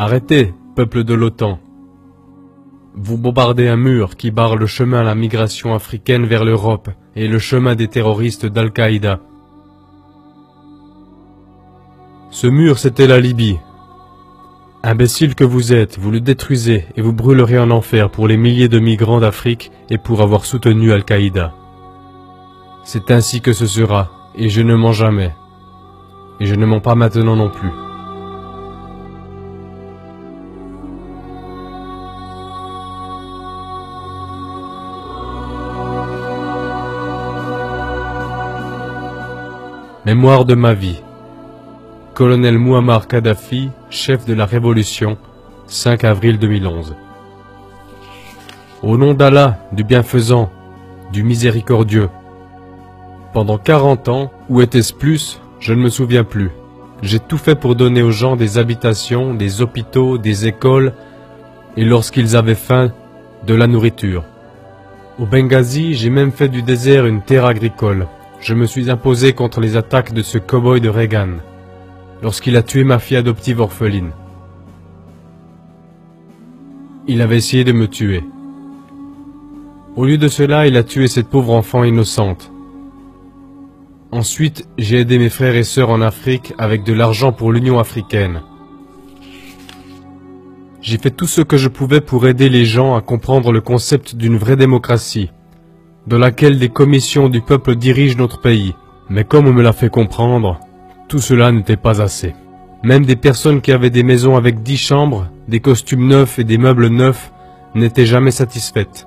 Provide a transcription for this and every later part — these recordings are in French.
Arrêtez, peuple de l'OTAN. Vous bombardez un mur qui barre le chemin à la migration africaine vers l'Europe et le chemin des terroristes d'Al-Qaïda. Ce mur, c'était la Libye. Imbécile que vous êtes, vous le détruisez et vous brûlerez en enfer pour les milliers de migrants d'Afrique et pour avoir soutenu Al-Qaïda. C'est ainsi que ce sera, et je ne mens jamais. Et je ne mens pas maintenant non plus. Mémoire de ma vie. Colonel Mouammar Kadhafi, chef de la Révolution, 5 avril 2011. Au nom d'Allah, du bienfaisant, du miséricordieux. Pendant 40 ans, ou était-ce plus, je ne me souviens plus. J'ai tout fait pour donner aux gens des habitations, des hôpitaux, des écoles, et lorsqu'ils avaient faim, de la nourriture. Au Benghazi, j'ai même fait du désert une terre agricole. Je me suis imposé contre les attaques de ce cow-boy de Reagan, lorsqu'il a tué ma fille adoptive orpheline. Il avait essayé de me tuer. Au lieu de cela, il a tué cette pauvre enfant innocente. Ensuite, j'ai aidé mes frères et sœurs en Afrique avec de l'argent pour l'Union africaine. J'ai fait tout ce que je pouvais pour aider les gens à comprendre le concept d'une vraie démocratie, dans laquelle des commissions du peuple dirigent notre pays. Mais comme on me l'a fait comprendre, tout cela n'était pas assez. Même des personnes qui avaient des maisons avec 10 chambres, des costumes neufs et des meubles neufs n'étaient jamais satisfaites.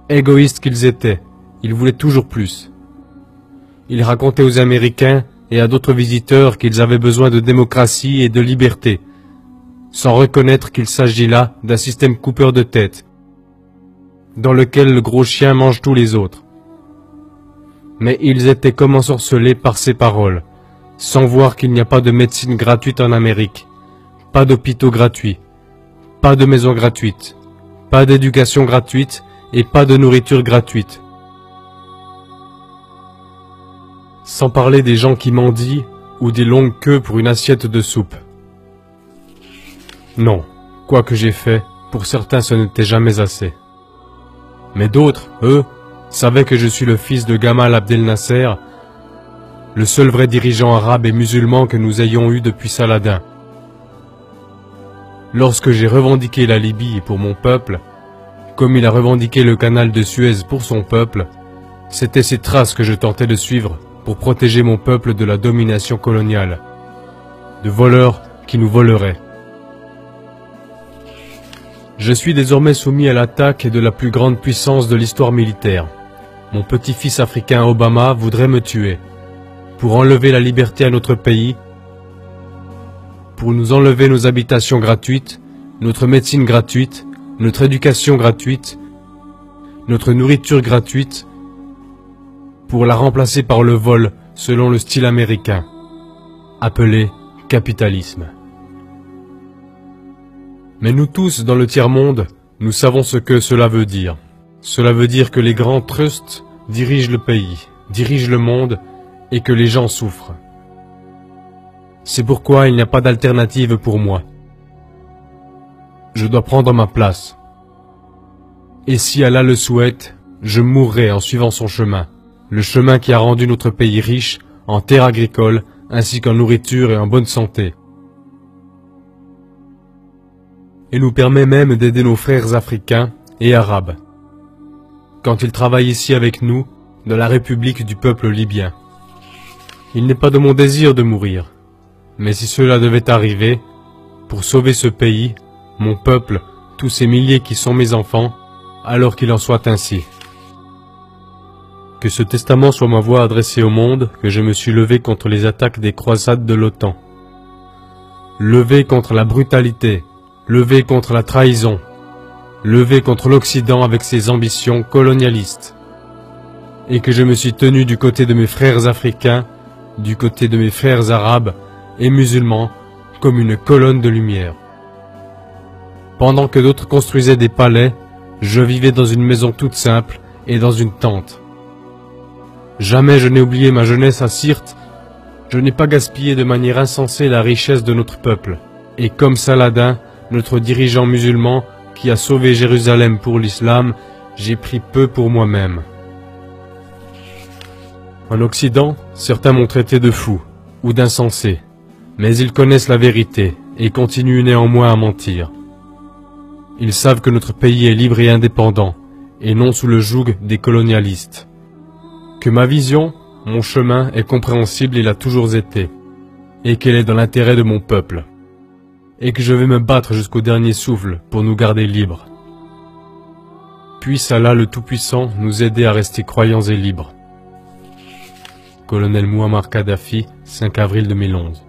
Égoïstes qu'ils étaient, ils voulaient toujours plus. Ils racontaient aux Américains et à d'autres visiteurs qu'ils avaient besoin de démocratie et de liberté, sans reconnaître qu'il s'agit là d'un système coupeur de tête, dans lequel le gros chien mange tous les autres. Mais ils étaient comme ensorcelés par ces paroles, sans voir qu'il n'y a pas de médecine gratuite en Amérique, pas d'hôpitaux gratuits, pas de maisons gratuites, pas d'éducation gratuite et pas de nourriture gratuite. Sans parler des gens qui mendient ou des longues queues pour une assiette de soupe. Non, quoi que j'ai fait, pour certains ce n'était jamais assez. Mais d'autres, eux, savaient que je suis le fils de Gamal Abdel Nasser, le seul vrai dirigeant arabe et musulman que nous ayons eu depuis Saladin. Lorsque j'ai revendiqué la Libye pour mon peuple, comme il a revendiqué le canal de Suez pour son peuple, c'était ces traces que je tentais de suivre pour protéger mon peuple de la domination coloniale, de voleurs qui nous voleraient. Je suis désormais soumis à l'attaque de la plus grande puissance de l'histoire militaire. Mon petit-fils africain Obama voudrait me tuer, pour enlever la liberté à notre pays, pour nous enlever nos habitations gratuites, notre médecine gratuite, notre éducation gratuite, notre nourriture gratuite, pour la remplacer par le vol selon le style américain, appelé capitalisme. Mais nous tous, dans le tiers-monde, nous savons ce que cela veut dire. Cela veut dire que les grands trusts dirigent le pays, dirigent le monde, et que les gens souffrent. C'est pourquoi il n'y a pas d'alternative pour moi. Je dois prendre ma place. Et si Allah le souhaite, je mourrai en suivant son chemin, le chemin qui a rendu notre pays riche en terres agricoles, ainsi qu'en nourriture et en bonne santé. Et nous permet même d'aider nos frères africains et arabes, quand ils travaillent ici avec nous, dans la République du peuple libyen. Il n'est pas de mon désir de mourir, mais si cela devait arriver, pour sauver ce pays, mon peuple, tous ces milliers qui sont mes enfants, alors qu'il en soit ainsi. Que ce testament soit ma voix adressée au monde, que je me suis levé contre les attaques des croisades de l'OTAN. Levé contre la brutalité, levé contre la trahison, levé contre l'Occident avec ses ambitions colonialistes. Et que je me suis tenu du côté de mes frères africains, du côté de mes frères arabes et musulmans, comme une colonne de lumière. Pendant que d'autres construisaient des palais, je vivais dans une maison toute simple et dans une tente. Jamais je n'ai oublié ma jeunesse à Sirte, je n'ai pas gaspillé de manière insensée la richesse de notre peuple. Et comme Saladin, notre dirigeant musulman qui a sauvé Jérusalem pour l'islam, j'ai pris peu pour moi-même. En Occident, certains m'ont traité de fou ou d'insensé, mais ils connaissent la vérité et continuent néanmoins à mentir. Ils savent que notre pays est libre et indépendant, et non sous le joug des colonialistes. Que ma vision, mon chemin est compréhensible et l'a toujours été, et qu'elle est dans l'intérêt de mon peuple, et que je vais me battre jusqu'au dernier souffle pour nous garder libres. Puisse Allah le Tout-Puissant nous aider à rester croyants et libres. Colonel Mouammar Kadhafi, 5 avril 2011.